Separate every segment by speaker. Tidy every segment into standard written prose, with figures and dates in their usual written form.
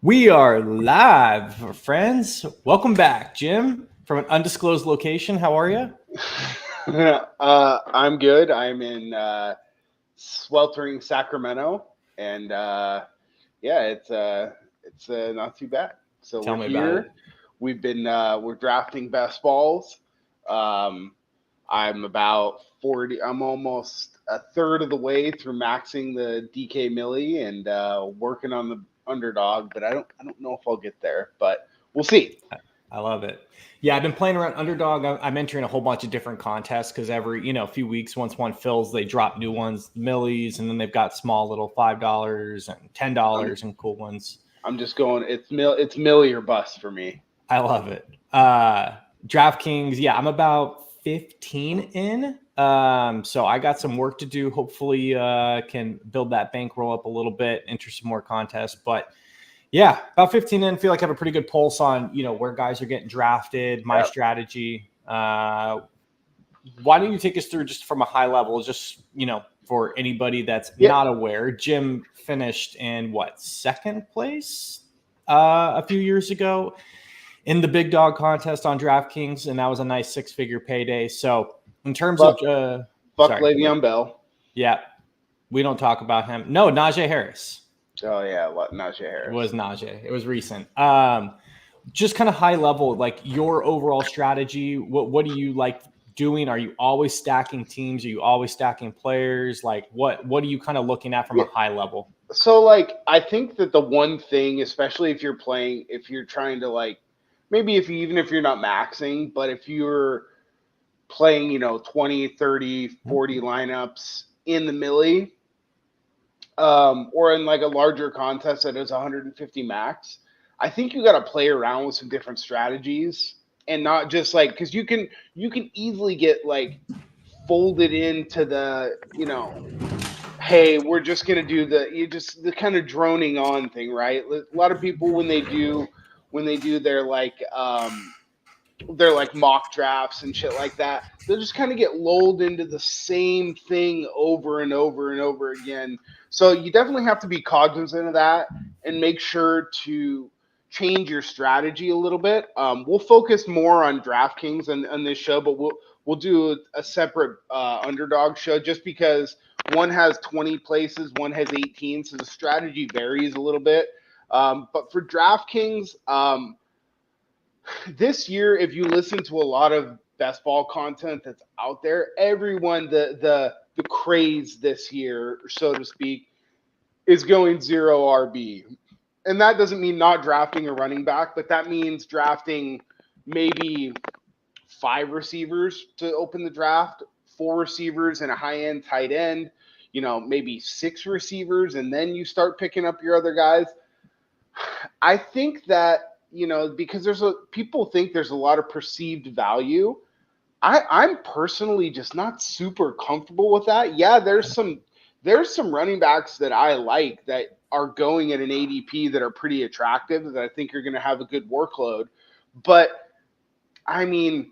Speaker 1: We are live, friends. Welcome back, Jim, from an undisclosed location. How are you?
Speaker 2: I'm good. I'm in sweltering Sacramento, and yeah, it's not too bad. So
Speaker 1: Tell
Speaker 2: we're
Speaker 1: me about it.
Speaker 2: here. We're drafting best balls. Um, I'm about 40. I'm almost a third of the way through maxing the DK Millie and working on the underdog, but I don't know if I'll get there, but we'll see.
Speaker 1: I love it. Yeah, I've been playing around underdog. I'm entering a whole bunch of different contests because every few weeks, once one fills, they drop new ones, millies, and then they've got small little $5 and
Speaker 2: I'm
Speaker 1: $10 and cool ones.
Speaker 2: I'm just going. It's Millie or bust for me.
Speaker 1: I love it. DraftKings, yeah, I'm about 15 in. So I got some work to do. Hopefully, can build that bankroll up a little bit, enter some more contests. But yeah, about 15 in. Feel like I have a pretty good pulse on where guys are getting drafted, my
Speaker 2: Yep.
Speaker 1: strategy. Why don't you take us through just from a high level, just for anybody that's
Speaker 2: Yeah.
Speaker 1: not aware? Jim finished in what, second place a few years ago in the big dog contest on DraftKings, and that was a nice six-figure payday. So in terms of,
Speaker 2: Fuck, fuck
Speaker 1: sorry,
Speaker 2: Le'Veon Bell.
Speaker 1: yeah, we don't talk about him. No, Najee Harris.
Speaker 2: Oh yeah, Najee
Speaker 1: It
Speaker 2: Harris.
Speaker 1: was Najee. It was recent. Just kind of high level, like your overall strategy. What do you like doing? Are you always stacking teams? Are you always stacking players? Like what are you kind of looking at from a
Speaker 2: Yeah.
Speaker 1: high level?
Speaker 2: So like, I think that the one thing, especially if you're trying to like, maybe if you even if you're not maxing, but if you're playing, 20, 30, 40 lineups in the millie, or in like a larger contest that is 150 max, I think you got to play around with some different strategies and not just like because you can easily get like folded into the hey, we're just gonna do the kind of droning on thing, right? A lot of people when they do their like mock drafts and shit like that, they'll just kind of get lulled into the same thing over and over and over again. So you definitely have to be cognizant of that and make sure to change your strategy a little bit. We'll focus more on DraftKings on this show, but we'll do a separate underdog show just because one has 20 places, one has 18, so the strategy varies a little bit. But for DraftKings, this year, if you listen to a lot of best ball content that's out there, everyone the craze this year, so to speak, is going zero RB. And that doesn't mean not drafting a running back, but that means drafting maybe five receivers to open the draft, four receivers and a high end tight end, maybe six receivers, and then you start picking up your other guys. I think that because people think there's a lot of perceived value. I'm personally just not super comfortable with that. Yeah, there's some running backs that I like that are going at an ADP that are pretty attractive that I think are going to have a good workload. But I mean,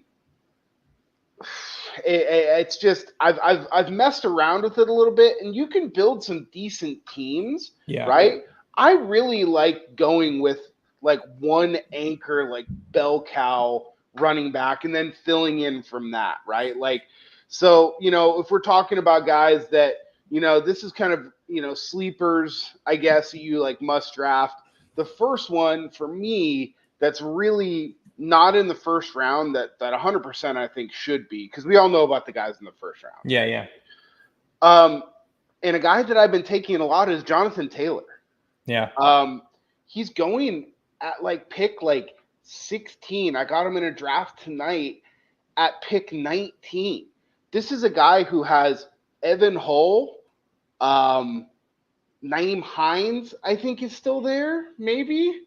Speaker 2: it's just I've messed around with it a little bit, and you can build some decent teams,
Speaker 1: Yeah.
Speaker 2: right? I really like going with like one anchor, like bell cow running back, and then filling in from that, right? Like, so if we're talking about guys that this is kind of sleepers, I guess you like must draft. The first one for me that's really not in the first round that 100% I think should be because we all know about the guys in the first round.
Speaker 1: Yeah, yeah.
Speaker 2: Um, and a guy that I've been taking a lot is Jonathan Taylor.
Speaker 1: Yeah.
Speaker 2: He's going at like pick like 16. I got him in a draft tonight at pick 19. This is a guy who has Evan Hull, um, Naeem Hines, I think is still there, maybe.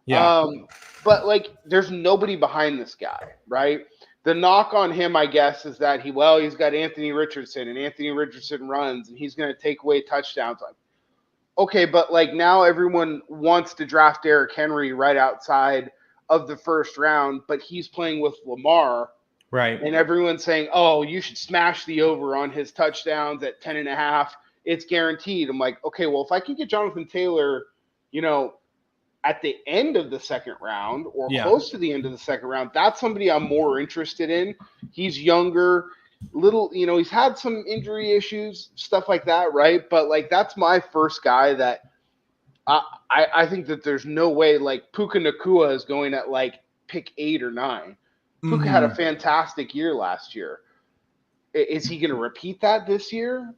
Speaker 1: Yeah.
Speaker 2: Um, but like, there's nobody behind this guy, right? The knock on him, I guess, is that he's got Anthony Richardson, and Anthony Richardson runs, and he's going to take away touchdowns. Like, okay, but like now everyone wants to draft Derrick Henry right outside of the first round, but he's playing with Lamar,
Speaker 1: Right.
Speaker 2: and everyone's saying, "Oh, you should smash the over on his touchdowns at 10.5. It's guaranteed." I'm like, okay, well, if I can get Jonathan Taylor, you know, at the end of the second round or
Speaker 1: Yeah.
Speaker 2: close to the end of the second round, that's somebody I'm more interested in. He's younger, he's had some injury issues, stuff like that, right? But like that's my first guy that I think that there's no way like Puka Nacua is going at like pick 8 or 9. Puka had a fantastic year last year. Is he going to repeat that this year?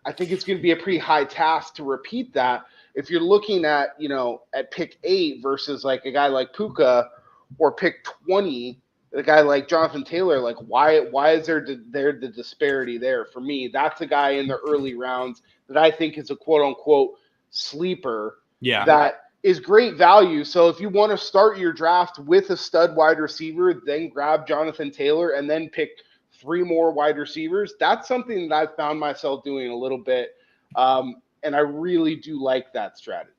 Speaker 2: I think it's going to be a pretty high task to repeat that. If you're looking at, at pick 8 versus like a guy like Puka or pick 20, a guy like Jonathan Taylor, like why is there the disparity there? For me, that's a guy in the early rounds that I think is a quote unquote sleeper that is great value. So if you want to start your draft with a stud wide receiver, then grab Jonathan Taylor and then pick 3 more wide receivers. That's something that I've found myself doing a little bit. And I really do like that strategy.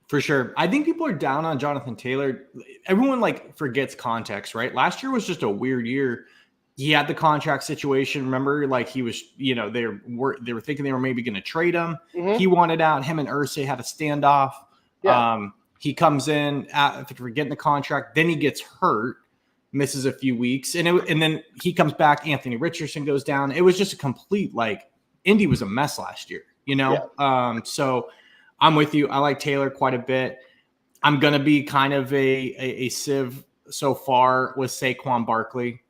Speaker 1: For sure. I think people are down on Jonathan Taylor. Everyone like forgets context, right? Last year was just a weird year. He had the contract situation. Remember, like he was, they were thinking they were maybe going to trade him. Mm-hmm. He wanted out. Him and Irsay had a standoff. Yeah. He comes in, I think we're getting the contract. Then he gets hurt, misses a few weeks. And then he comes back. Anthony Richardson goes down. It was just a complete, like, Indy was a mess last year, Yeah. So I'm with you. I like Taylor quite a bit. I'm going to be kind of a sieve so far with Saquon Barkley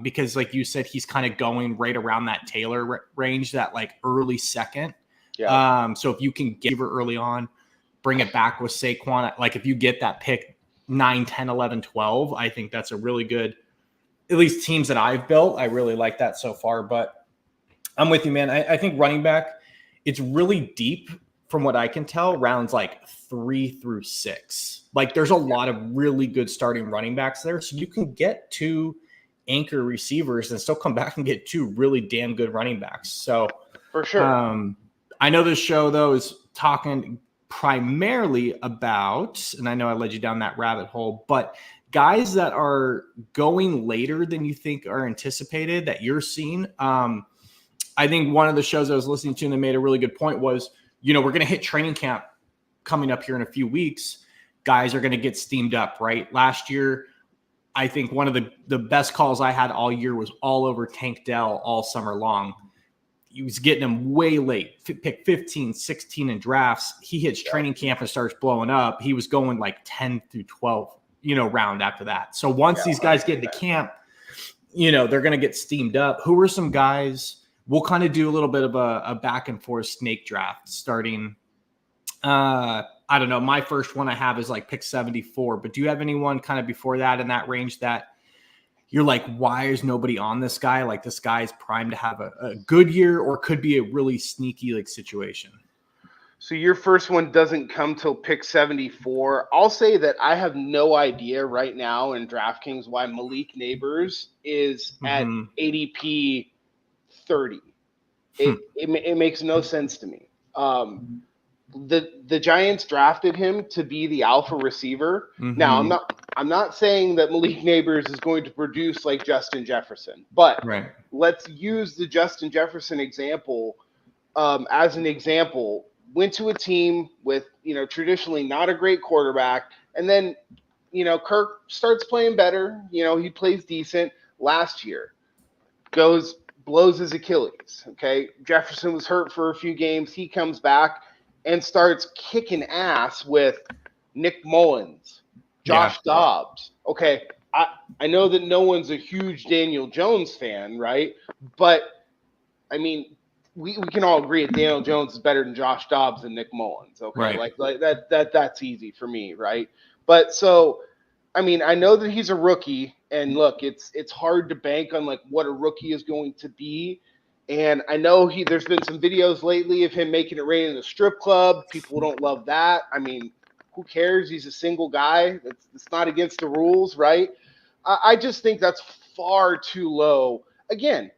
Speaker 1: because, like you said, he's kind of going right around that Taylor range, that like early second. Yeah. So if you can get her early on, bring it back with Saquon. Like if you get that pick 9, 10, 11, 12, I think that's a really good, at least teams that I've built. I really like that so far. But I'm with you, man. I think running back, it's really deep. From what I can tell, rounds like 3 through 6. Like there's a lot of really good starting running backs there. So you can get 2 anchor receivers and still come back and get 2 really damn good running backs. So
Speaker 2: for sure.
Speaker 1: I know this show though is talking primarily about, and I know I led you down that rabbit hole, but guys that are going later than you think are anticipated that you're seeing. I think one of the shows I was listening to and they made a really good point was, we're going to hit training camp coming up here in a few weeks. Guys are going to get steamed up, right? Last year, I think one of the best calls I had all year was all over Tank Dell all summer long. He was getting him way late, pick 15, 16 in drafts. He hits training camp and starts blowing up. He was going like 10 through 12, round after that. So once these guys get into camp, they're going to get steamed up. Who are some guys? We'll kind of do a little bit of a back and forth snake draft starting. I don't know. My first one I have is like pick 74, but do you have anyone kind of before that in that range that you're like, why is nobody on this guy? Like this guy is primed to have a good year or could be a really sneaky like situation.
Speaker 2: So your first one doesn't come till pick 74. I'll say that I have no idea right now in DraftKings why Malik Neighbors is at ADP 30. It makes no sense to me. The Giants drafted him to be the alpha receiver. Now I'm not saying that Malik Neighbors is going to produce like Justin Jefferson, but let's use the Justin Jefferson example as an example. Went to a team with traditionally not a great quarterback, and then Kirk starts playing better. He plays decent. Last year blows his Achilles. Okay. Jefferson was hurt for a few games. He comes back and starts kicking ass with Nick Mullins, Josh Dobbs. Okay. I know that no one's a huge Daniel Jones fan, right? But I mean, we can all agree that Daniel Jones is better than Josh Dobbs and Nick Mullins. Okay. Right. Like that's easy for me. Right. But so, I mean, I know that he's a rookie, and look, it's hard to bank on like what a rookie is going to be. And I know there's been some videos lately of him making it rain in the strip club. People don't love that. I mean, who cares? He's a single guy. It's not against the rules, right? I just think that's far too low. Again,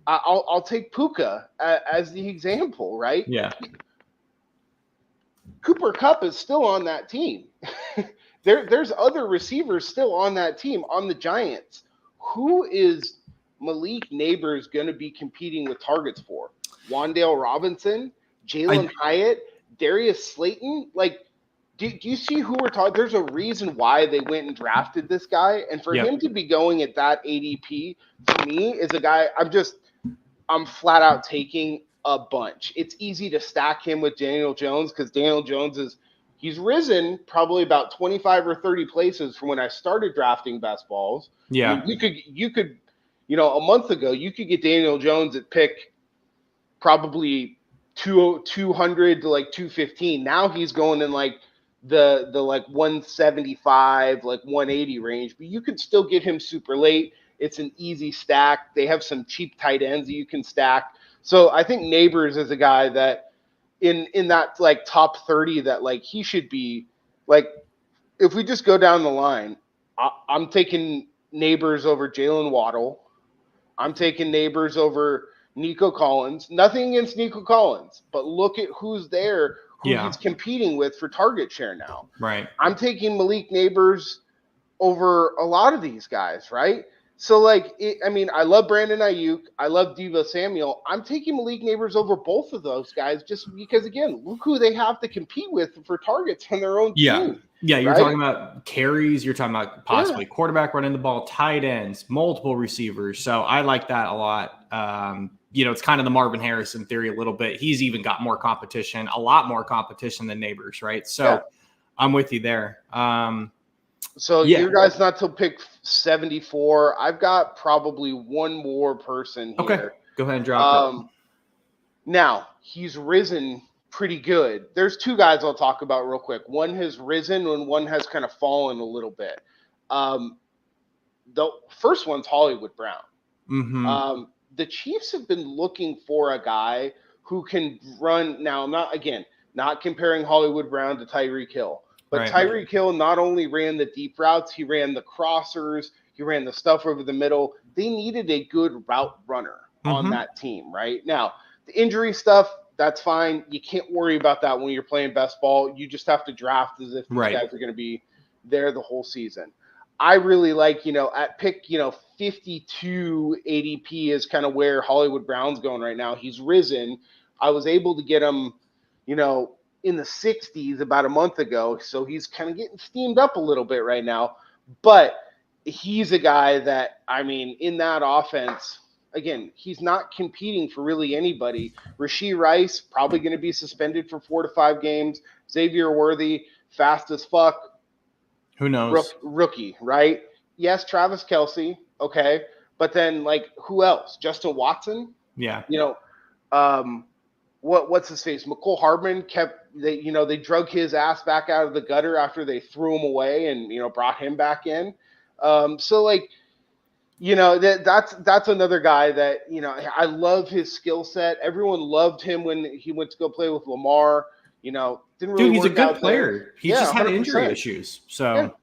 Speaker 2: I'll take Puka as the example, right?
Speaker 1: Yeah.
Speaker 2: Cooper Kupp is still on that team. There's other receivers still on that team, on the Giants. Who is Malik Neighbors going to be competing with targets for? Wan'Dale Robinson, Jalen Hyatt, Darius Slayton? Like, Do you see who we're talking? There's a reason why they went and drafted this guy, and for him to be going at that ADP for me is a guy I'm flat out taking a bunch. It's easy to stack him with Daniel Jones because Daniel Jones he's risen probably about 25 or 30 places from when I started drafting best balls.
Speaker 1: Yeah.
Speaker 2: I mean, you could, a month ago, you could get Daniel Jones at pick probably 200 to like 215. Now he's going in like the like 175, like 180 range, but you could still get him super late. It's an easy stack. They have some cheap tight ends that you can stack. So I think Neighbors is a guy that in that like top 30 that like he should be like, if we just go down the line, I'm taking Neighbors over Jalen Waddle. I'm taking Neighbors over Nico Collins. Nothing against Nico Collins, but look at who's there, who he's competing with for target share now.
Speaker 1: Right.
Speaker 2: I'm taking Malik Neighbors over a lot of these guys, right? So, like, I love Brandon Ayuk. I love Deebo Samuel. I'm taking Malik Neighbors over both of those guys just because, again, look who they have to compete with for targets on their own team.
Speaker 1: Yeah, you're
Speaker 2: right?
Speaker 1: talking about carries. You're talking about possibly quarterback running the ball, tight ends, multiple receivers. So I like that a lot. It's kind of the Marvin Harrison theory a little bit. He's even got more competition, a lot more competition than Neighbors, right? So I'm with you there.
Speaker 2: So you guys not till pick 74. I've got probably one more person here.
Speaker 1: Okay, go ahead and drop it.
Speaker 2: Now, he's risen pretty good. There's two guys I'll talk about real quick. One has risen and one has kind of fallen a little bit. The first one's Hollywood Brown.
Speaker 1: Mm-hmm.
Speaker 2: The Chiefs have been looking for a guy who can run. Now, not comparing Hollywood Brown to Tyreek Hill. But Tyreek Hill not only ran the deep routes, he ran the crossers, he ran the stuff over the middle. They needed a good route runner on that team, right? Now, the injury stuff, that's fine. You can't worry about that when you're playing best ball. You just have to draft as if these guys are going to be there the whole season. I really like, at pick, 52 ADP is kind of where Hollywood Brown's going right now. He's risen. I was able to get him, in the 60s about a month ago. So he's kind of getting steamed up a little bit right now. But he's a guy that, in that offense, again, he's not competing for really anybody. Rashee Rice, probably going to be suspended for 4 to 5 games. Xavier Worthy, fast as fuck.
Speaker 1: Who knows?
Speaker 2: Rookie, right? Yes, Travis Kelce, okay. But then, who else? Justin Watson?
Speaker 1: Yeah.
Speaker 2: What's his face? McCole Hardman they drug his ass back out of the gutter after they threw him away and, brought him back in. That's another guy that, I love his skill set. Everyone loved him when he went to go play with Lamar. Didn't really
Speaker 1: he's a good
Speaker 2: out
Speaker 1: player.
Speaker 2: There.
Speaker 1: He's just had injury issues. So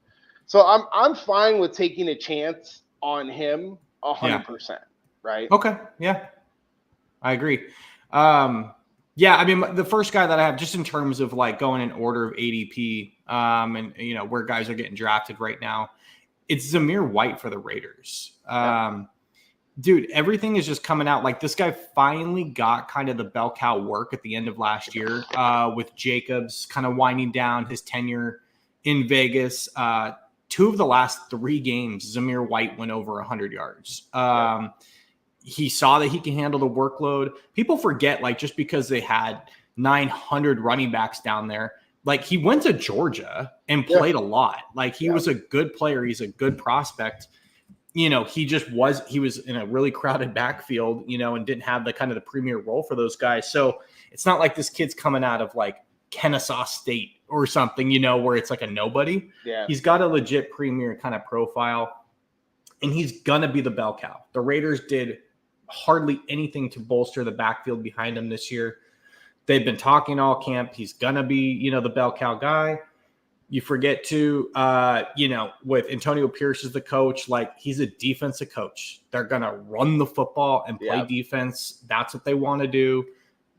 Speaker 2: I'm fine with taking a chance on him 100%. Right.
Speaker 1: Okay. Yeah, I agree. The first guy that I have, just in terms of going in order of ADP, and where guys are getting drafted right now, it's Zamir White for the Raiders. Dude, everything is just coming out. Like, this guy finally got kind of the bell cow work at the end of last year, with Jacobs kind of winding down his tenure in Vegas. 2 of the last 3 games, Zamir White went over 100 yards. He saw that he can handle the workload. People forget, just because they had 900 running backs down there, he went to Georgia and played a lot. He was a good player. He's a good prospect. He was in a really crowded backfield, and didn't have the kind of the premier role for those guys. So it's not like this kid's coming out of Kennesaw State or something, where it's a nobody. Yeah. He's got a legit premier kind of profile, and he's going to be the bell cow. The Raiders did hardly anything to bolster the backfield behind him this year. They've been talking all camp. He's going to be, the bell cow guy. You forget to, with Antonio Pierce as the coach, he's a defensive coach. They're going to run the football and play defense. That's what they want to do.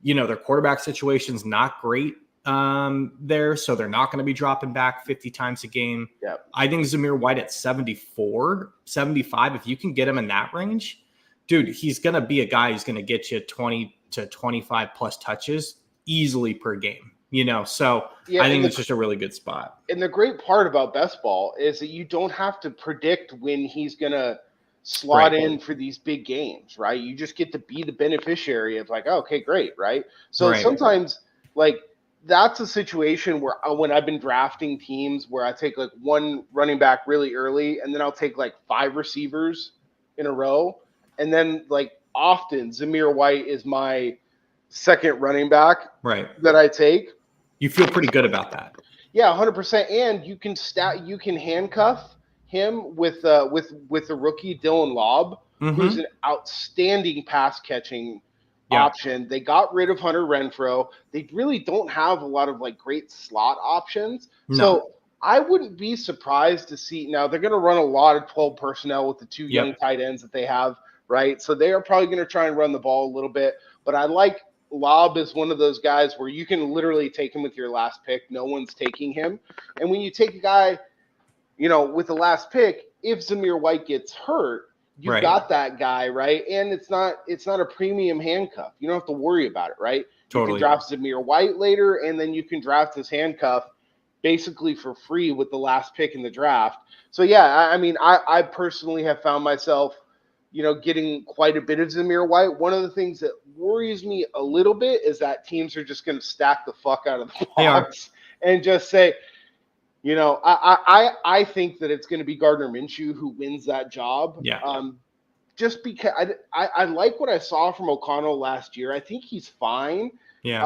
Speaker 1: Their quarterback situation's not great there, so they're not going to be dropping back 50 times a game. Yep. I think Zamir White at 74, 75, if you can get him in that range, dude, he's going to be a guy who's going to get you 20 to 25 plus touches easily per game. So
Speaker 2: Yeah,
Speaker 1: I think it's just a really good spot.
Speaker 2: and the great part about best ball is that you don't have to predict when he's going to slot
Speaker 1: Right.
Speaker 2: in for these big games, right? You just get to be the beneficiary of like, oh, okay, great, right? So
Speaker 1: Right.
Speaker 2: sometimes like that's a situation where when I've been drafting teams where I take like one running back really early and then I'll take like 5 receivers in a row. And then like often Zamir White is my second running back
Speaker 1: Right.
Speaker 2: that I take.
Speaker 1: You feel pretty good about that.
Speaker 2: Yeah, 100%. And you can handcuff him with the rookie Dylan Lobb, who's
Speaker 1: Mm-hmm.
Speaker 2: an outstanding pass catching
Speaker 1: Yeah.
Speaker 2: option. They got rid of Hunter Renfro. They really don't have a lot of like great slot options.
Speaker 1: No.
Speaker 2: So I wouldn't be surprised to see now they're going to run a lot of 12 personnel with the 2 young
Speaker 1: Yep.
Speaker 2: tight ends that they have, right? So they are probably going to try and run the ball a little bit. But I like Lob is one of those guys where you can literally take him with your last pick. No one's taking him. And when you take a guy, with the last pick, if Zamir White gets hurt, you've
Speaker 1: Right.
Speaker 2: got that guy, right? And it's not a premium handcuff. You don't have to worry about it, right? You can
Speaker 1: Totally.
Speaker 2: draft Zamir White later, and then you can draft his handcuff basically for free with the last pick in the draft. So yeah, I mean, I personally have found myself getting quite a bit of Zamir White. One of the things that worries me a little bit is that teams are just going to stack the fuck out of the
Speaker 1: They are.
Speaker 2: box and just say, I think that it's going to be Gardner Minshew who wins that job.
Speaker 1: Yeah.
Speaker 2: Just because I like what I saw from O'Connell last year. I think he's fine.
Speaker 1: Yeah.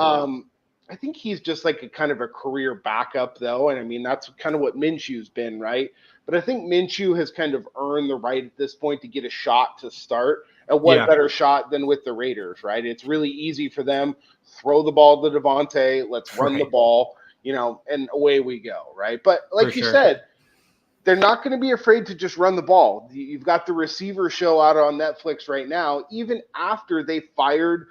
Speaker 2: I think he's just like a kind of a career backup, though. And I mean, that's kind of what Minshew's been, right? But I think Minshew has kind of earned the right at this point to get a shot to start. And what
Speaker 1: Yeah.
Speaker 2: better shot than with the Raiders, right? It's really easy for them. Throw the ball to Devontae. Let's run the
Speaker 1: Right.
Speaker 2: ball, and away we go, right? But like
Speaker 1: For
Speaker 2: you
Speaker 1: sure.
Speaker 2: said, they're not going to be afraid to just run the ball. You've got the receiver show out on Netflix right now. Even after they fired,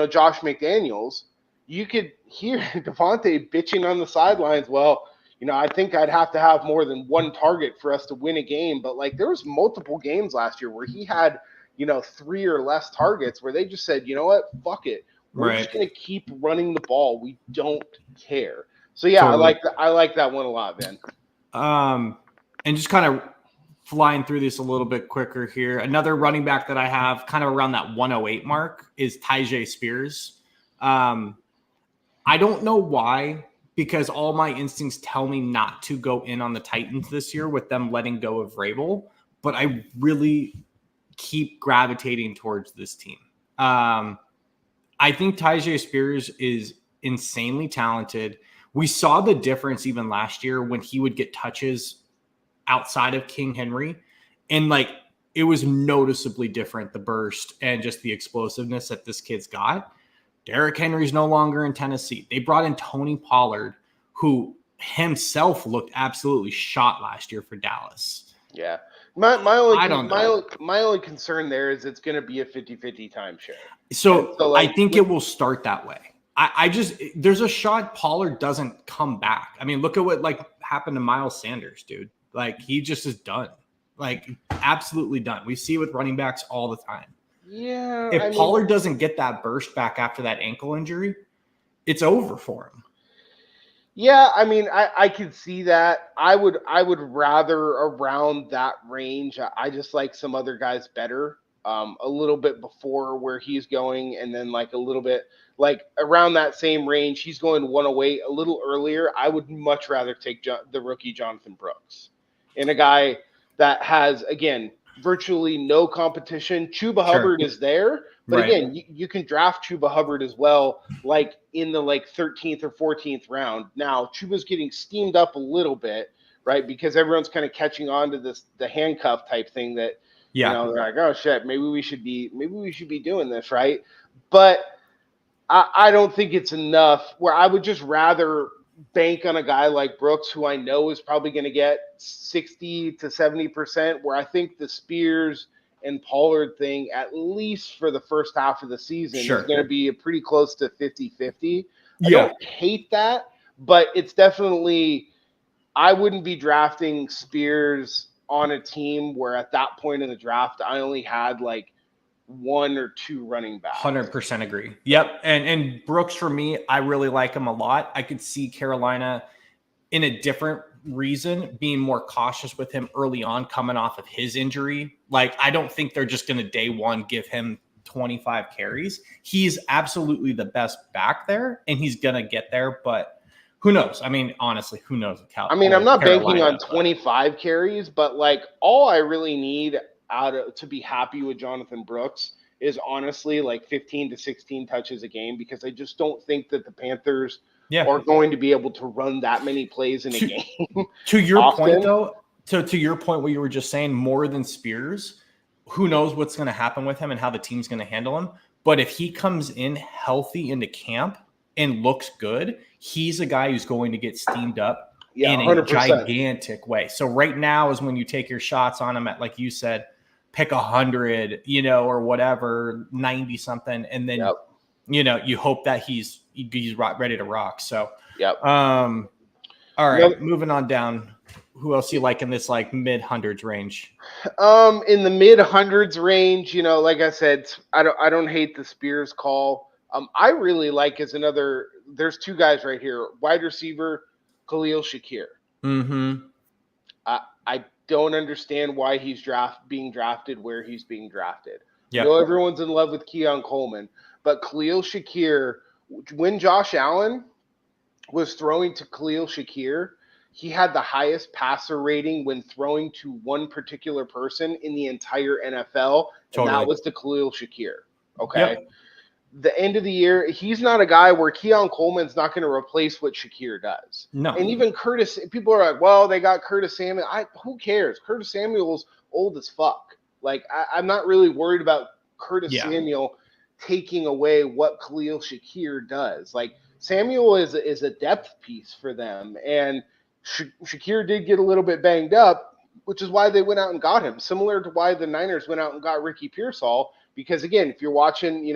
Speaker 2: Josh McDaniels, you could hear Devontae bitching on the sidelines. Well, I think I'd have to have more than one target for us to win a game. But like there was multiple games last year where he had, 3 or less targets where they just said, you know what, fuck it. We're just going to keep running the ball. We don't care. So yeah,
Speaker 1: Totally.
Speaker 2: I like that one a lot, man.
Speaker 1: And just kind of flying through this a little bit quicker here. Another running back that I have kind of around that 108 mark is Tyjae Spears. I don't know why, because all my instincts tell me not to go in on the Titans this year with them letting go of Vrabel, but I really keep gravitating towards this team. I think Tyjae Spears is insanely talented. We saw the difference even last year when he would get touches outside of King Henry, and like it was noticeably different, the burst and just the explosiveness that this kid's got. Derrick Henry's no longer in Tennessee. They brought in Tony Pollard, who himself looked absolutely shot last year for Dallas.
Speaker 2: Yeah. My only concern there is it's going to be a 50-50 timeshare.
Speaker 1: So like, I think it will start that way. There's a shot Pollard doesn't come back. I mean, look at what like happened to Miles Sanders, dude. Like he just is done. Like absolutely done. We see it with running backs all the time.
Speaker 2: Yeah.
Speaker 1: If Pollard doesn't get that burst back after that ankle injury, it's over for him.
Speaker 2: Yeah, I mean, I could see that. I would rather around that range. I just like some other guys better. A little bit before where he's going, and then like a little bit like around that same range. He's going 108 a little earlier. I would much rather take the rookie Jonathan Brooks and a guy that has, again, virtually no competition. Chuba Hubbard is there, but again, you can draft Chuba Hubbard as well, like in the like 13th or 14th round. Now, Chuba's getting steamed up a little bit, right? Because everyone's kind of catching on to the handcuff type thing that, they're like, oh shit, maybe we should be doing this, right? But I don't think it's enough where I would just rather bank on a guy like Brooks, who I know is probably going to get 60 to 70%, where I think the Spears and Pollard thing, at least for the first half of the season, is going to be pretty close to 50-50. I don't hate that, but it's definitely, I wouldn't be drafting Spears on a team where at that point in the draft, I only had like 1 or 2 running backs.
Speaker 1: 100% agree. Yep. And Brooks, for me, I really like him a lot. I could see Carolina in a different reason being more cautious with him early on, coming off of his injury. Like, I don't think they're just going to day one give him 25 carries. He's absolutely the best back there, and he's going to get there, but who knows? I mean, honestly, who knows?
Speaker 2: I'm not banking on 25 carries, but like all I really need to be happy with Jonathan Brooks is honestly like 15 to 16 touches a game, because I just don't think that the Panthers are going to be able to run that many plays in a game.
Speaker 1: To your point, though, to your point what you were just saying, more than Spears, who knows what's going to happen with him and how the team's going to handle him. But if he comes in healthy into camp and looks good, he's a guy who's going to get steamed up in 100%. A gigantic way. So right now is when you take your shots on him at, like you said, pick 100, or whatever, 90 something. And then, you hope that he's ready to rock. So, all right, moving on down. Who else you like in this like mid hundreds range?
Speaker 2: In the mid hundreds range, like I said, I don't hate the Spears call. I really like there's 2 guys right here. Wide receiver, Khalil Shakir.
Speaker 1: Mm-hmm.
Speaker 2: I don't understand why he's being drafted where he's being drafted.
Speaker 1: Yep.
Speaker 2: Everyone's in love with Keon Coleman, but Khalil Shakir, when Josh Allen was throwing to Khalil Shakir, he had the highest passer rating when throwing to one particular person in the entire NFL, and that was to Khalil Shakir. Okay.
Speaker 1: Yep.
Speaker 2: The end of the year, he's not a guy where Keon Coleman's not going to replace what Shakir does.
Speaker 1: No.
Speaker 2: And even Curtis, people are like, well, they got Curtis Samuel. Who cares? Curtis Samuel's old as fuck. Like, I'm not really worried about Curtis Samuel taking away what Khalil Shakir does. Like, Samuel is a depth piece for them. And Shakir did get a little bit banged up, which is why they went out and got him. Similar to why the Niners went out and got Ricky Pearsall. Because, again, if you're watching,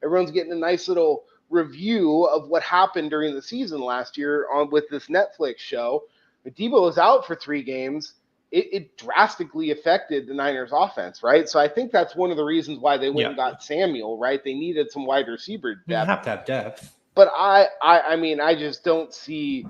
Speaker 2: everyone's getting a nice little review of what happened during the season last year with this Netflix show. Debo was out for 3 games. It drastically affected the Niners offense, right? So I think that's one of the reasons why they went and got Samuel, right? They needed some wide receiver depth.
Speaker 1: You have to have depth.
Speaker 2: But I just don't see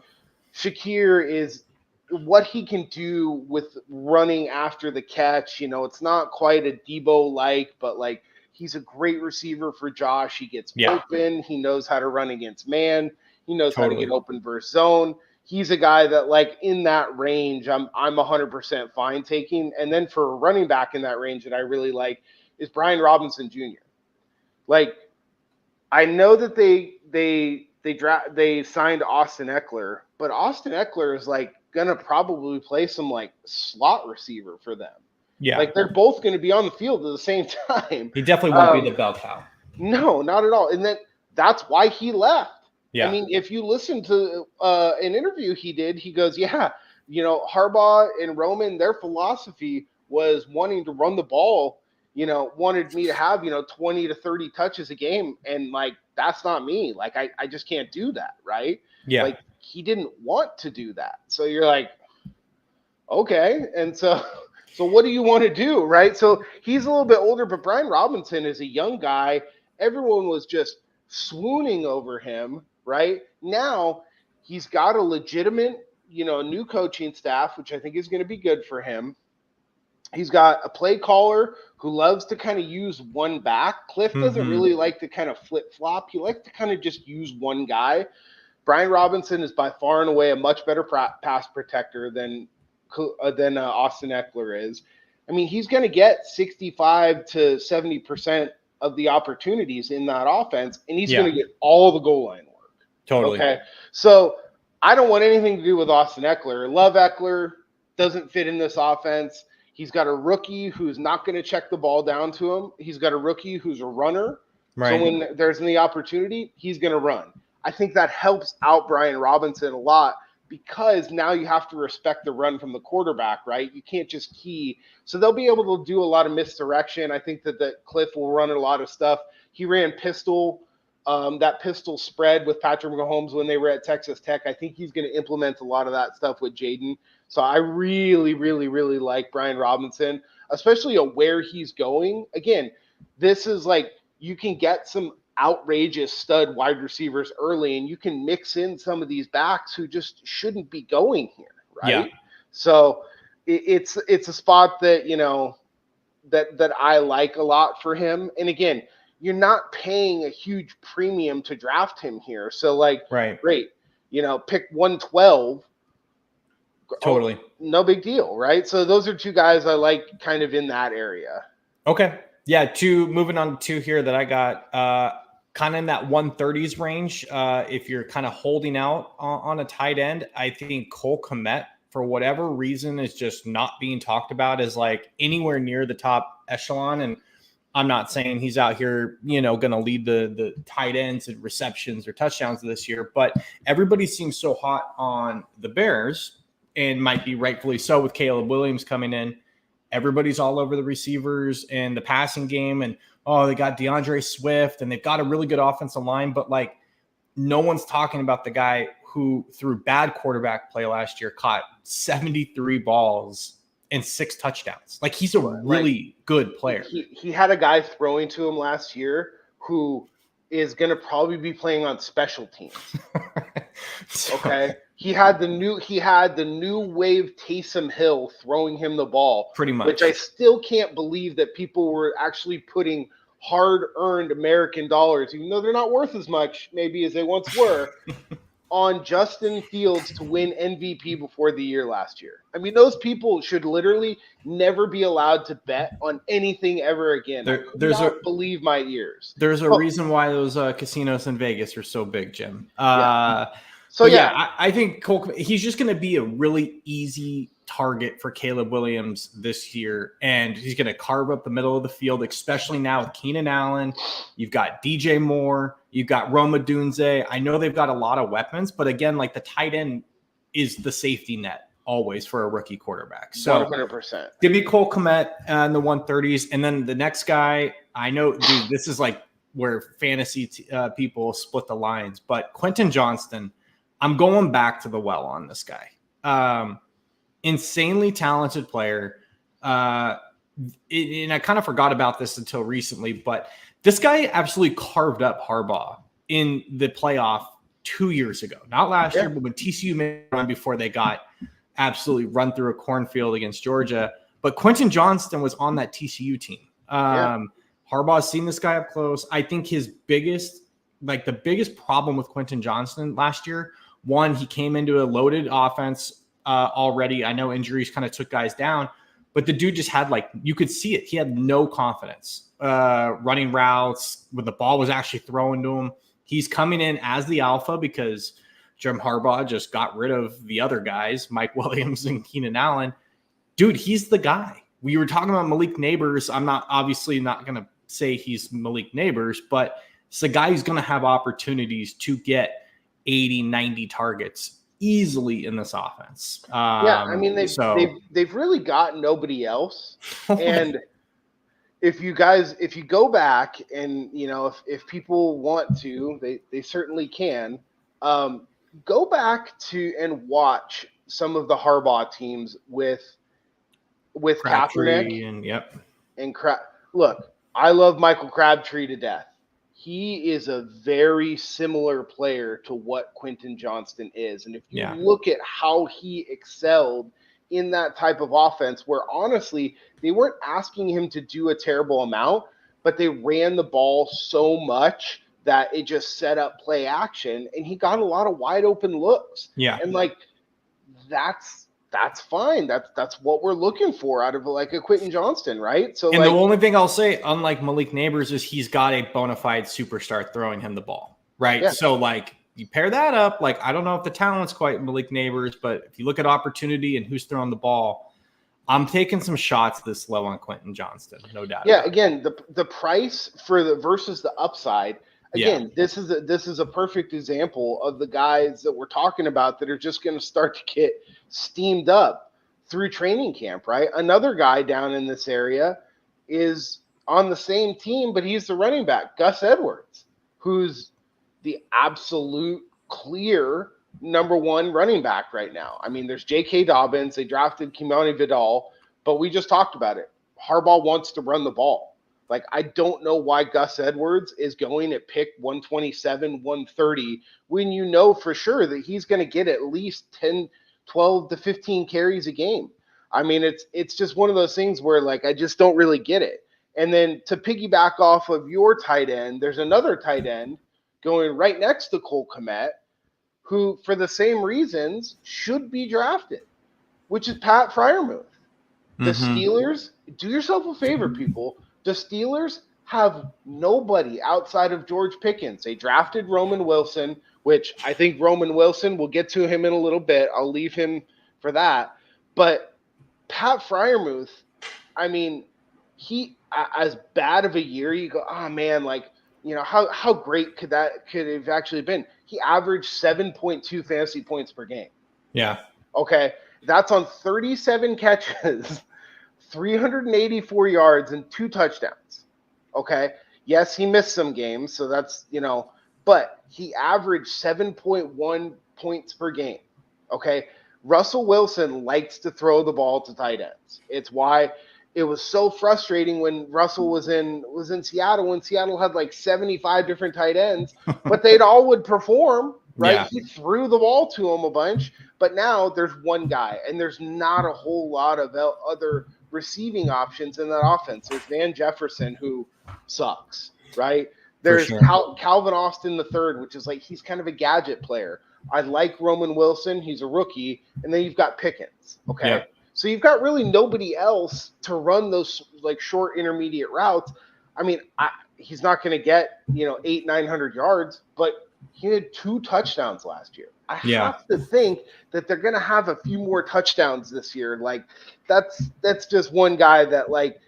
Speaker 2: Shakir is what he can do with running after the catch. It's not quite a Debo-like, but like, he's a great receiver for Josh. He gets open. He knows how to run against man. He knows how to get open versus zone. He's a guy that, like, in that range, I'm 100% fine taking. And then for a running back in that range that I really like is Brian Robinson Jr. Like, I know that they signed Austin Eckler, but Austin Eckler is like gonna probably play some like slot receiver for them.
Speaker 1: Yeah,
Speaker 2: like they're both going to be on the field at the same time.
Speaker 1: He definitely won't be the bell cow.
Speaker 2: No, not at all. And that's why he left.
Speaker 1: Yeah.
Speaker 2: I mean, if you listen to an interview he did, he goes, Harbaugh and Roman, their philosophy was wanting to run the ball, wanted me to have, 20 to 30 touches a game. And like, that's not me. Like, I just can't do that. Right.
Speaker 1: Yeah.
Speaker 2: Like, he didn't want to do that. So you're like, okay. And so what do you want to do, right? So he's a little bit older, but Brian Robinson is a young guy. Everyone was just swooning over him, right? Now he's got a legitimate, new coaching staff, which I think is going to be good for him. He's got a play caller who loves to kind of use one back. Cliff doesn't really like to kind of flip-flop. He likes to kind of just use one guy. Brian Robinson is by far and away a much better pass protector than Austin Eckler is. I mean, he's going to get 65 to 70% of the opportunities in that offense, and he's going to get all the goal line work.
Speaker 1: Totally.
Speaker 2: Okay. So I don't want anything to do with Austin Eckler. Love Eckler, doesn't fit in this offense. He's got a rookie who's not going to check the ball down to him. He's got a rookie who's a runner. Right. So when there's any opportunity, he's going to run. I think that helps out Brian Robinson a lot, because now you have to respect the run from the quarterback, right? You can't just key. So they'll be able to do a lot of misdirection. I think that Cliff will run a lot of stuff. He ran that pistol spread with Patrick Mahomes when they were at Texas Tech. I think he's going to implement a lot of that stuff with Jaden. So I really, really, really like Brian Robinson, especially where he's going. Again, this is like you can get some outrageous stud wide receivers early, and you can mix in some of these backs who just shouldn't be going here,
Speaker 1: Yeah.
Speaker 2: right? So it's a spot that that I like a lot for him. And again, you're not paying a huge premium to draft him here, so like,
Speaker 1: Right.
Speaker 2: great, pick 112.
Speaker 1: Totally.
Speaker 2: No big deal, right? So those are two guys I like kind of in that area.
Speaker 1: Okay. Yeah. Moving on to two here that I got kind of in that 130s range. If you're kind of holding out on a tight end, I think Cole Kmet, for whatever reason, is just not being talked about as like anywhere near the top echelon. And I'm not saying he's out here, going to lead the tight ends and receptions or touchdowns this year, but everybody seems so hot on the Bears, and might be rightfully so with Caleb Williams coming in. Everybody's all over the receivers and the passing game, and they got DeAndre Swift, and they've got a really good offensive line, but like no one's talking about the guy who, through bad quarterback play last year, caught 73 balls and 6 touchdowns. Like, he's a really good player.
Speaker 2: He had a guy throwing to him last year who is going to probably be playing on special teams. Okay. He had the new wave Taysom Hill throwing him the ball,
Speaker 1: pretty much,
Speaker 2: which I still can't believe that people were actually putting hard-earned American dollars, even though they're not worth as much maybe as they once were, on Justin Fields to win MVP before the year last year. I mean, those people should literally never be allowed to bet on anything ever again. I could not believe my ears.
Speaker 1: There's a reason why those casinos in Vegas are so big, Jim.
Speaker 2: So
Speaker 1: I think Cole, he's just going to be a really easy target for Caleb Williams this year, and he's going to carve up the middle of the field, especially now with Keenan Allen. You've got DJ Moore, you've got Rome Odunze. I know they've got a lot of weapons, but again, like, the tight end is the safety net always for a rookie quarterback. So
Speaker 2: 100%.
Speaker 1: Give me Cole Kmet in the 130s, and then the next guy, I know, dude, this is like where fantasy people split the lines, but Quentin Johnston. I'm going back to the well on this guy. Insanely talented player. And I kind of forgot about this until recently, but this guy absolutely carved up Harbaugh in the playoff 2 years ago. Not last year, but when TCU made a run before they got absolutely run through a cornfield against Georgia. But Quentin Johnston was on that TCU team. Harbaugh's seen this guy up close. I think the biggest problem with Quentin Johnston last year, one, he came into a loaded offense already. I know injuries kind of took guys down, but the dude just had, you could see it. He had no confidence running routes when the ball was actually thrown to him. He's coming in as the alpha because Jim Harbaugh just got rid of the other guys, Mike Williams and Keenan Allen. Dude, he's the guy. We were talking about Malik Neighbors. I'm obviously not going to say he's Malik Neighbors, but it's a guy who's going to have opportunities to get 80, 90 targets easily in this offense.
Speaker 2: I mean, they've really got nobody else. And if you go back and, if people want to, they certainly can, go back to and watch some of the Harbaugh teams with Kaepernick and Look, I love Michael Crabtree to death. He is a very similar player to what Quentin Johnston is. And if you look at how he excelled in that type of offense, where honestly, they weren't asking him to do a terrible amount, but they ran the ball so much that it just set up play action, and he got a lot of wide open looks.
Speaker 1: Yeah.
Speaker 2: And that's fine. That's what we're looking for out of a Quentin Johnston, right? So,
Speaker 1: and the only thing I'll say, unlike Malik Neighbors, is he's got a bona fide superstar throwing him the ball, right? Yeah. So you pair that up, I don't know if the talent's quite Malik Neighbors, but if you look at opportunity and who's throwing the ball, I'm taking some shots this low on Quentin Johnston, no doubt.
Speaker 2: Yeah, again, the price versus the upside. Again, this is a perfect example of the guys that we're talking about that are just going to start to get steamed up through training camp, right? Another guy down in this area is on the same team, but he's the running back, Gus Edwards, who's the absolute clear number one running back right now. I mean, there's J.K. Dobbins. They drafted Kimani Vidal, but we just talked about it. Harbaugh wants to run the ball. Like, I don't know why Gus Edwards is going at pick 127, 130, when you know for sure that he's going to get at least 10, 12 to 15 carries a game. I mean, it's just one of those things where, like, I just don't really get it. And then to piggyback off of your tight end, there's another tight end going right next to Cole Kmet, who, for the same reasons, should be drafted, which is Pat Freiermuth. The Steelers, do yourself a favor, people. The Steelers have nobody outside of George Pickens. They drafted Roman Wilson, which I think Roman Wilson, we'll get to him in a little bit. I'll leave him for that. But Pat Freiermuth, I mean, he, as bad of a year, you go, oh man, like, you know, how great could have actually been? He averaged 7.2 fantasy points per game.
Speaker 1: Yeah.
Speaker 2: Okay. That's on 37 catches, 384 yards, and 2 touchdowns. Okay. Yes, he missed some games, so that's, you know, but he averaged 7.1 points per game. Okay. Russell Wilson likes to throw the ball to tight ends. It's why it was so frustrating when Russell was in Seattle, when Seattle had like 75 different tight ends, but they'd all would perform, right?
Speaker 1: Yeah.
Speaker 2: He threw the ball to him a bunch, but now there's one guy, and there's not a whole lot of other receiving options in that offense. There's Van Jefferson, who sucks, right? There's
Speaker 1: sure.
Speaker 2: Calvin Austin III, which is like, he's kind of a gadget player. I like Roman Wilson. He's a rookie. And then you've got Pickens, okay?
Speaker 1: Yeah.
Speaker 2: So you've got really nobody else to run those like short intermediate routes. I mean, he's not going to get, 800-900 yards, but he had 2 touchdowns last year. I have to think that they're going to have a few more touchdowns this year. Like, that's just one guy that, like,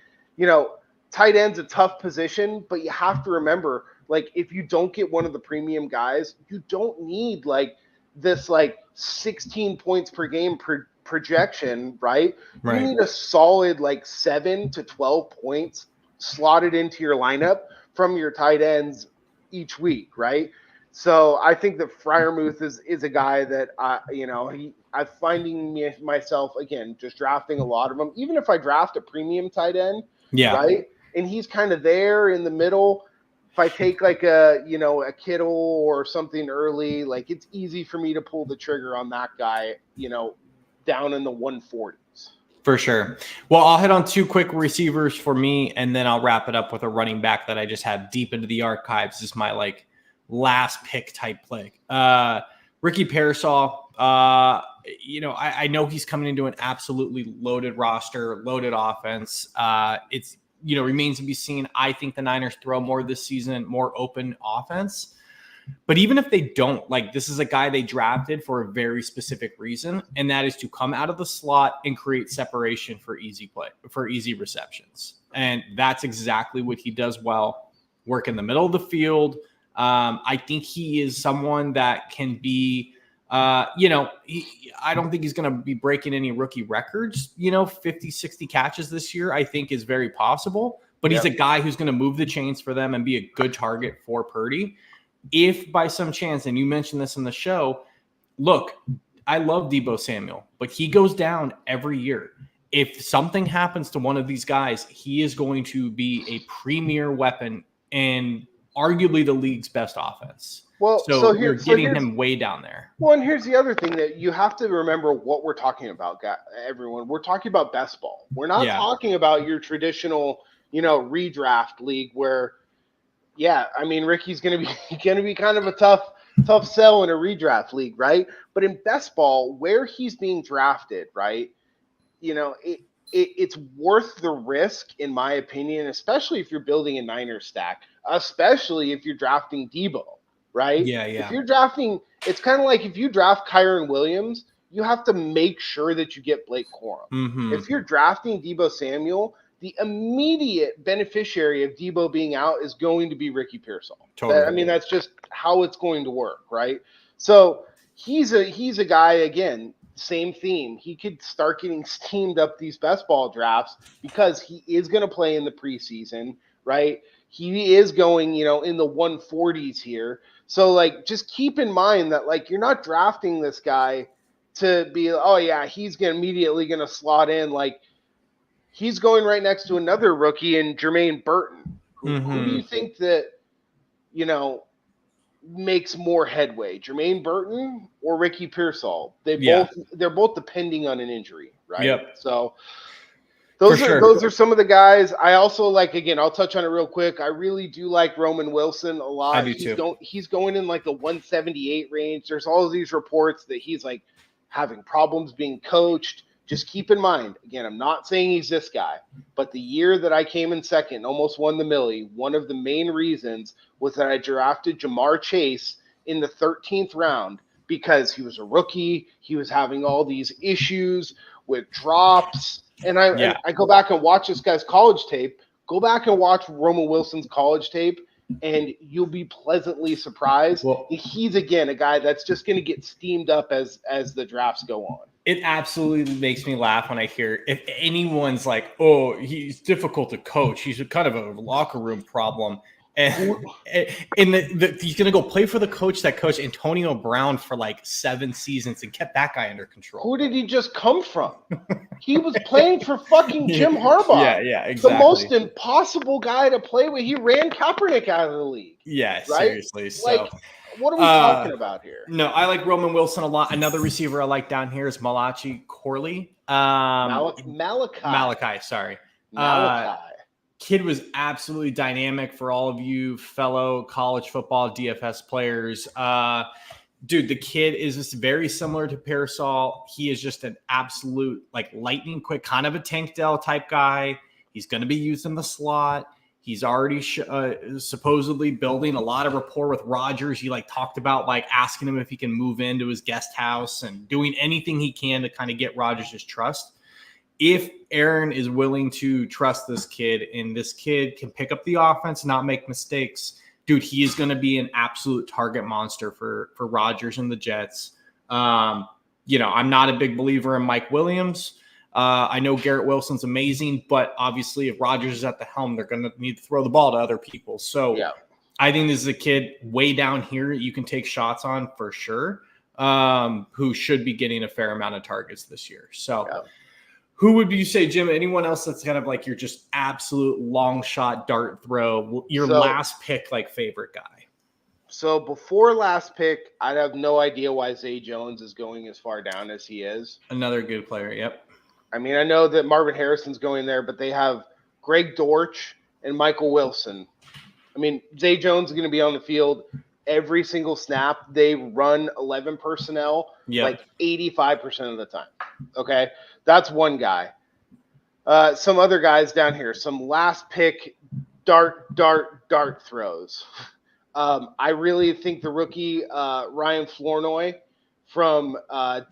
Speaker 2: tight end's a tough position, but you have to remember, like, if you don't get one of the premium guys, you don't need like this like 16 points per game projection, right? You need a solid like 7 to 12 points slotted into your lineup from your tight ends each week, right? So I think that Freiermuth is a guy that I'm finding myself again just drafting a lot of them. Even if I draft a premium tight end, right, and he's kind of there in the middle. If I take like a Kittle or something early, like, it's easy for me to pull the trigger on that guy, down in the 140s.
Speaker 1: For sure. Well, I'll hit on 2 quick receivers for me, and then I'll wrap it up with a running back that I just had deep into the archives. This is my like last pick type play. Ricky Pearsall. I know he's coming into an absolutely loaded roster, loaded offense. It's remains to be seen. I think the Niners throw more this season, more open offense. But even if they don't, like, this is a guy they drafted for a very specific reason, and that is to come out of the slot and create separation for easy play, for easy receptions. And that's exactly what he does well. Work in the middle of the field. I think he is someone that can be, I don't think he's going to be breaking any rookie records. 50, 60 catches this year, I think, is very possible. But he's a guy who's going to move the chains for them and be a good target for Purdy. If by some chance, and you mentioned this in the show, look, I love Deebo Samuel, but he goes down every year. If something happens to one of these guys, he is going to be a premier weapon and arguably the league's best offense.
Speaker 2: Well,
Speaker 1: you're getting him way down there.
Speaker 2: Well, and here's the other thing that you have to remember what we're talking about, everyone. We're talking about best ball. We're not talking about your traditional, redraft league where, Ricky's going to be kind of a tough sell in a redraft league, right? But in best ball, where he's being drafted, right, it's worth the risk, in my opinion, especially if you're building a Niners stack, especially if you're drafting Deebo, right?
Speaker 1: Yeah.
Speaker 2: If you're drafting, it's kind of like if you draft Kyron Williams, you have to make sure that you get Blake Corum.
Speaker 1: Mm-hmm.
Speaker 2: If you're drafting Deebo Samuel, the immediate beneficiary of Deebo being out is going to be Ricky Pearsall.
Speaker 1: Totally.
Speaker 2: That's just how it's going to work, right? So he's a guy, again, same theme. He could start getting steamed up these best ball drafts because he is going to play in the preseason, right? He is going, in the 140s here. So, like, just keep in mind that, like, you're not drafting this guy to be, he's immediately going to slot in. Like, he's going right next to another rookie in Jermaine Burton. Who do you think that, makes more headway, Jermaine Burton or Ricky Pearsall? They're both depending on an injury, right?
Speaker 1: Yep.
Speaker 2: So
Speaker 1: For sure.
Speaker 2: those are some of the guys. I also like, again, I'll touch on it real quick. I really do like Roman Wilson a lot.
Speaker 1: I do too.
Speaker 2: He's going in like the 178 range. There's all of these reports that he's like having problems being coached. Just keep in mind, again, I'm not saying he's this guy, but the year that I came in second, almost won the Millie, one of the main reasons was that I drafted Jamar Chase in the 13th round because he was a rookie. He was having all these issues with drops. And I go back and watch this guy's college tape. Go back and watch Roman Wilson's college tape, and you'll be pleasantly surprised. Well, he's, again, a guy that's just going to get steamed up as the drafts go on.
Speaker 1: It absolutely makes me laugh when I hear if anyone's like, oh, he's difficult to coach. He's kind of a locker room problem. And he's going to go play for the coach that coached Antonio Brown for like 7 seasons and kept that guy under control.
Speaker 2: Who did he just come from? He was playing for fucking Jim Harbaugh.
Speaker 1: Yeah, exactly.
Speaker 2: The most impossible guy to play with. He ran Kaepernick out of the league.
Speaker 1: Yeah,
Speaker 2: right?
Speaker 1: Seriously. So,
Speaker 2: what are we talking about here?
Speaker 1: No, I like Roman Wilson a lot. Another receiver I like down here is Malachi Corley.
Speaker 2: Malachi.
Speaker 1: Sorry.
Speaker 2: Malachi.
Speaker 1: Kid was absolutely dynamic for all of you fellow college football DFS players. Dude, the kid is just very similar to Pearsall. He is just an absolute like lightning quick, kind of a Tank Dell type guy. He's going to be used in the slot. He's already supposedly building a lot of rapport with Rodgers. He talked about asking him if he can move into his guest house and doing anything he can to kind of get Rodgers' trust. If Aaron is willing to trust this kid and this kid can pick up the offense, not make mistakes, dude, he is going to be an absolute target monster for Rodgers and the Jets. I'm not a big believer in Mike Williams. I know Garrett Wilson's amazing, but obviously if Rodgers is at the helm, they're going to need to throw the ball to other people. So I think this is a kid way down here you can take shots on for sure, who should be getting a fair amount of targets this year. So who would you say, Jim, anyone else that's kind of like your just absolute long shot dart throw, your last pick, favorite guy?
Speaker 2: So before last pick, I'd have no idea why Zay Jones is going as far down as he is.
Speaker 1: Another good player. Yep.
Speaker 2: I mean, I know that Marvin Harrison's going there, but they have Greg Dortch and Michael Wilson. I mean, Zay Jones is going to be on the field every single snap. They run 11 personnel 85% of the time. Okay, that's one guy. Some other guys down here, some last pick dart throws. I really think the rookie Ryan Flournoy from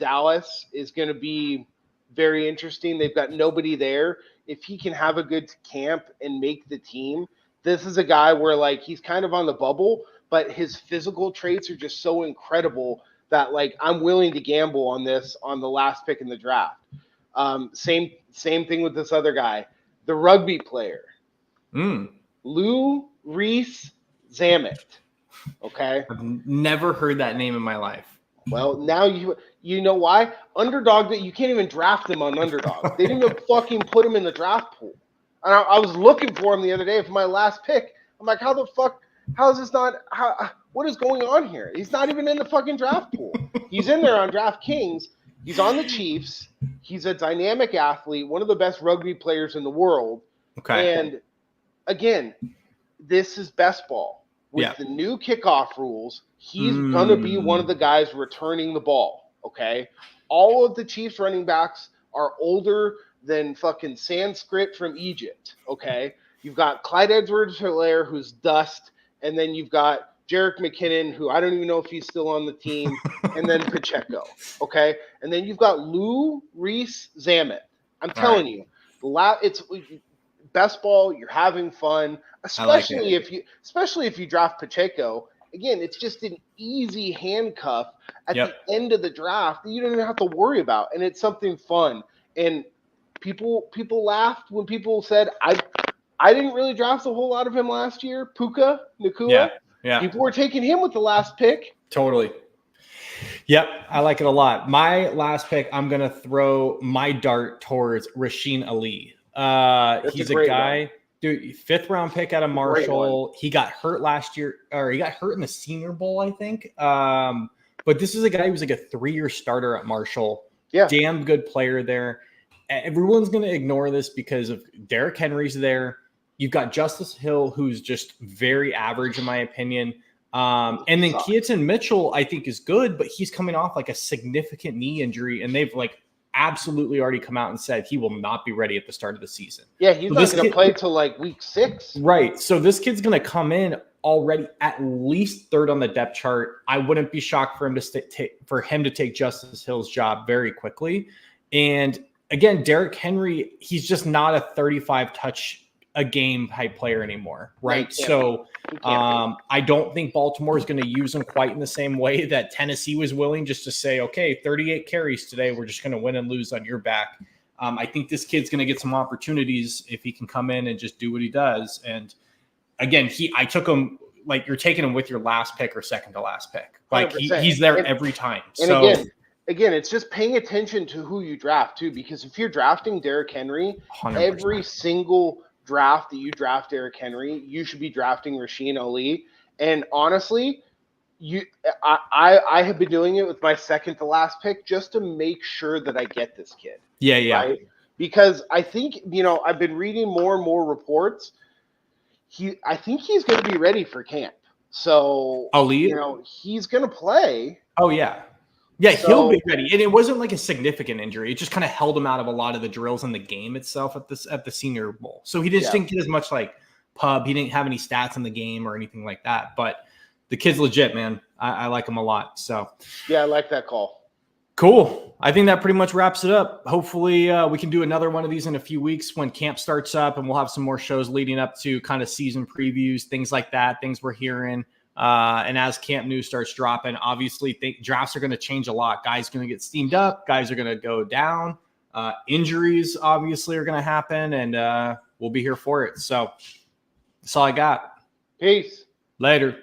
Speaker 2: Dallas is going to be very interesting. They've got nobody there. If he can have a good camp and make the team, this is a guy where he's kind of on the bubble, but his physical traits are just so incredible that I'm willing to gamble on this on the last pick in the draft. Same thing with this other guy, the rugby player, Lou Reese Zammit. Okay,
Speaker 1: I've never heard that name in my life.
Speaker 2: Well, now you know why? Underdog, that you can't even draft him on Underdog. They didn't even fucking put him in the draft pool. And I was looking for him the other day for my last pick. I'm like, how is this not, what is going on here? He's not even in the fucking draft pool. He's in there on DraftKings. He's on the Chiefs. He's a dynamic athlete, one of the best rugby players in the world.
Speaker 1: Okay.
Speaker 2: And again, this is best ball. With the new kickoff rules, he's going to be one of the guys returning the ball, okay? All of the Chiefs running backs are older than fucking Sanskrit from Egypt, okay? You've got Clyde Edwards-Helaire, who's dust, and then you've got Jerick McKinnon, who I don't even know if he's still on the team, and then Pacheco, okay? And then you've got Lou Reese Zammit. I'm telling you, it's best ball, you're having fun. Especially if you draft Pacheco. Again, it's just an easy handcuff at the end of the draft that you don't even have to worry about, and it's something fun. And people laughed when people said I didn't really draft a whole lot of him last year. Puka Nacua.
Speaker 1: Yeah.
Speaker 2: People were taking him with the last pick.
Speaker 1: Totally. Yep, I like it a lot. My last pick, I'm gonna throw my dart towards Rasheen Ali. He's a guy, dude, 5th round pick out of Marshall. He got hurt last year, or he got hurt in the Senior Bowl, I think. But this is a guy who was like a 3-year starter at Marshall.
Speaker 2: Yeah.
Speaker 1: Damn good player there. Everyone's going to ignore this because of Derrick Henry's there. You've got Justice Hill, who's just very average, in my opinion. And then Keaton Mitchell, I think, is good, but he's coming off like a significant knee injury, and they've like absolutely already come out and said he will not be ready at the start of the season.
Speaker 2: Yeah, he's not going to play till like week 6.
Speaker 1: Right. So this kid's going to come in already at least 3rd on the depth chart. I wouldn't be shocked for him to take Justice Hill's job very quickly. And again, Derrick Henry, he's just not a 35 touch a game type player anymore, right? So I don't think Baltimore is going to use him quite in the same way that Tennessee was willing, just to say, okay, 38 carries today, we're just going to win and lose on your back. I think this kid's going to get some opportunities if he can come in and just do what he does. And again, I took him, like, you're taking him with your last pick or second to last pick. Like he's there every time.
Speaker 2: And
Speaker 1: so
Speaker 2: again, it's just paying attention to who you draft too, because if you're drafting Derrick Henry, 100%. Every single draft that you draft Derrick Henry, you should be drafting Rasheen Ali. And honestly, I have been doing it with my second to last pick just to make sure that I get this kid.
Speaker 1: Yeah.
Speaker 2: Right? Because I think, I've been reading more and more reports. I think he's going to be ready for camp. So,
Speaker 1: Ali,
Speaker 2: he's going to play.
Speaker 1: Oh, yeah. Yeah, he'll be ready. And it wasn't like a significant injury. It just kind of held him out of a lot of the drills in the game itself at the Senior Bowl. So he just didn't get as much like pub. He didn't have any stats in the game or anything like that. But the kid's legit, man. I like him a lot. So
Speaker 2: yeah, I like that call.
Speaker 1: Cool. I think that pretty much wraps it up. Hopefully we can do another one of these in a few weeks when camp starts up, and we'll have some more shows leading up to kind of season previews, things like that, things we're hearing. And as camp news starts dropping, obviously drafts are going to change a lot. Guys are going to get steamed up. Guys are going to go down. Injuries obviously are going to happen, and we'll be here for it. So that's all I got.
Speaker 2: Peace.
Speaker 1: Later.